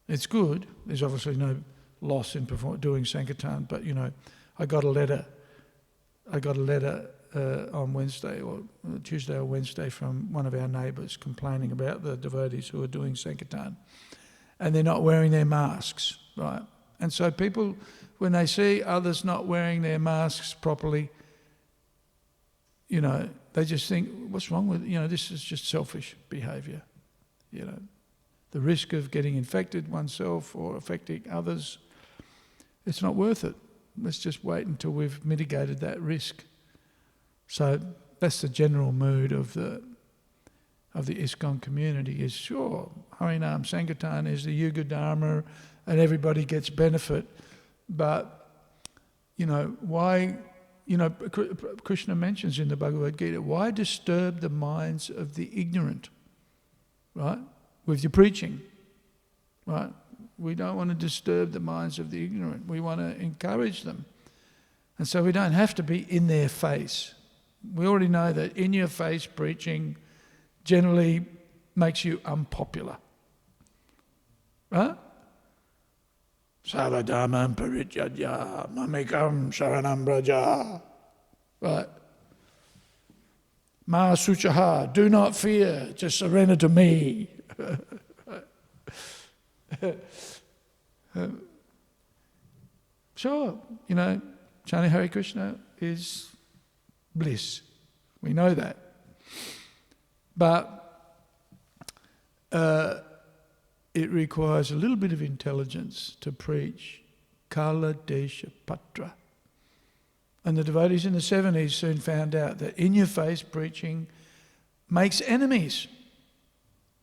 It's good, there's obviously no loss in doing Sankirtan, but, you know, I got a letter on Wednesday or Tuesday or Wednesday from one of our neighbours complaining about the devotees who are doing Sankirtan and they're not wearing their masks, right? And so people, when they see others not wearing their masks properly, you know, they just think, what's wrong with, you know, this is just selfish behaviour, you know. The risk of getting infected oneself or affecting others, it's not worth it. Let's just wait until we've mitigated that risk. So that's the general mood of the ISKCON community is, sure, Harinam Sankirtan is the Yuga Dharma and everybody gets benefit, but, you know, why, you know, Krishna mentions in the Bhagavad Gita, why disturb the minds of the ignorant, right, with your preaching, right? We don't want to disturb the minds of the ignorant. We want to encourage them. And so we don't have to be in their face. We already know that in your face preaching generally makes you unpopular. Right? Sarvadhamam parityajya mamekam sharanam braja. Right. Ma suchaha, do not fear, just surrender to me. Sure, you know, chanting Hare Krishna is bliss. We know that. But it requires a little bit of intelligence to preach Kala Desha Patra. And the devotees in the 70s soon found out that in-your-face preaching makes enemies.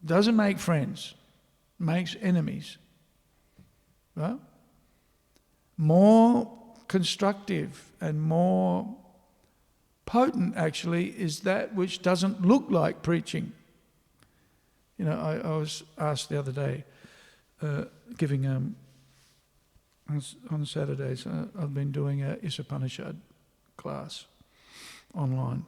Doesn't make friends, makes enemies. Right? More constructive and more potent, actually, is that which doesn't look like preaching. You know, I was asked the other day, giving on Saturdays, I've been doing a Upanishad class online,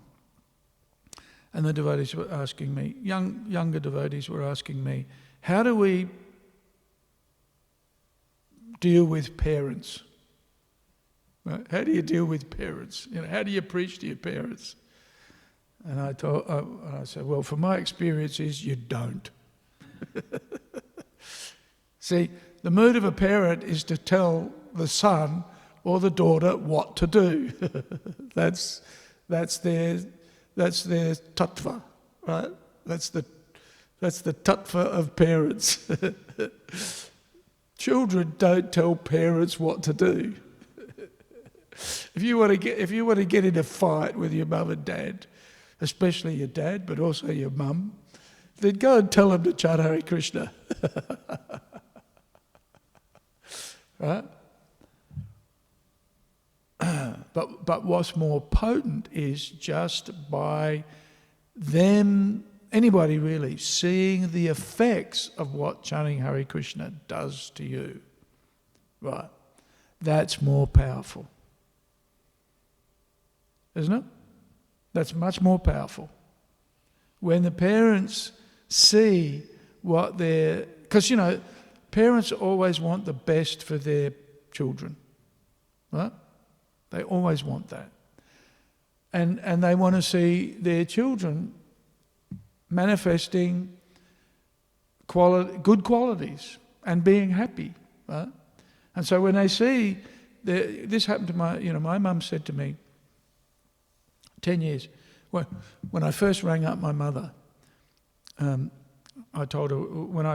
and the devotees were asking me, younger devotees were asking me, how do we deal with parents? Right? How do you deal with parents? You know, how do you preach to your parents? And I said, well, from my experience is you don't. See, the mood of a parent is to tell the son or the daughter what to do. That's their tattva, right? That's the tattva of parents. Children don't tell parents what to do. If you want to get in a fight with your mum and dad, especially your dad, but also your mum, then go and tell them to chant Hare Krishna. Right? But what's more potent is just by them, anybody really, seeing the effects of what chanting Hare Krishna does to you. Right. That's more powerful. Isn't it? That's much more powerful. When the parents see what they're... Because, parents always want the best for their children. Right? They always want that. And they want to see their children manifesting good qualities and being happy. Right? And so when they see... This happened to my mum said to me, 10 years. When I first rang up my mother, I told her, when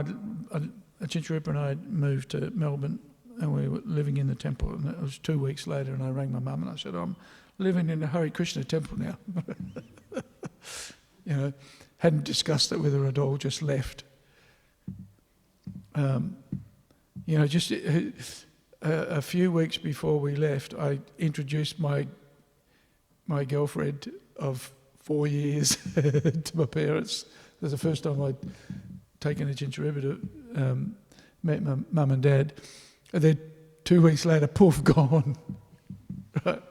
Achincha and I moved to Melbourne and we were living in the temple, and it was 2 weeks later, and I rang my mum and I said, I'm living in the Hare Krishna temple now. Hadn't discussed it with her at all, just left. Just a few weeks before we left, I introduced my girlfriend of 4 years to my parents. It was the first time I'd taken Achincha to met my mum and dad. And then 2 weeks later, poof, gone. Right.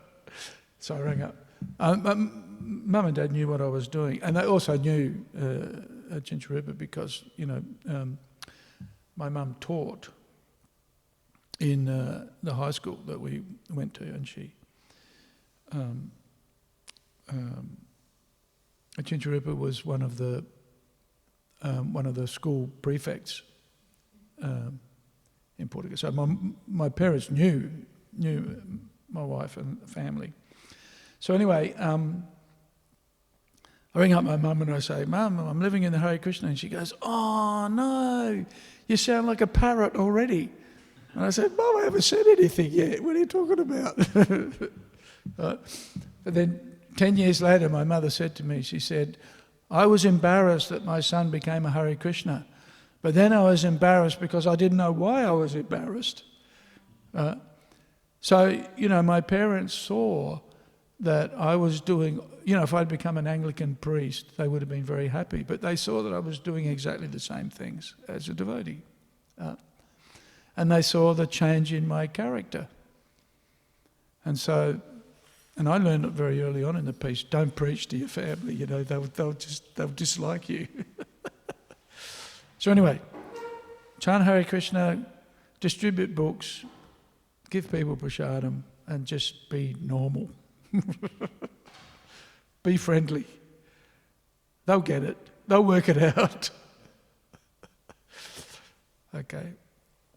So I rang up. Mum and dad knew what I was doing. And they also knew Achincha because, my mum taught in the high school that we went to, and she... Achincha was one of the school prefects in Portugal. So my parents knew my wife and the family. So anyway, I ring up my mum and I say, Mum, I'm living in the Hare Krishna. And she goes, oh no, you sound like a parrot already. And I said, Mum, I haven't said anything yet. What are you talking about? But then 10 years later, my mother said to me, she said, I was embarrassed that my son became a Hare Krishna, but then I was embarrassed because I didn't know why I was embarrassed. So, my parents saw that I was doing, if I'd become an Anglican priest, they would have been very happy, but they saw that I was doing exactly the same things as a devotee. And they saw the change in my character. And I learned it very early on in the piece. Don't preach to your family, they'll dislike you. So anyway, chant Hare Krishna, distribute books, give people prasadam, and just be normal. Be friendly. They'll get it. They'll work it out. Okay,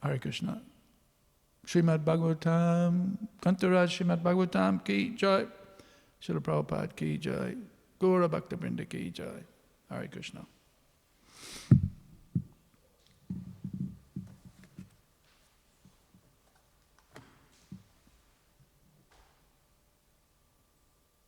Hare Krishna. Śrīmad Bhāgavatam, Kantaraj Śrīmad Bhāgavatam ki jai, Srila Prabhupada ki jai, Gaura Bhaktivinoda ki jai, Hare Krishna.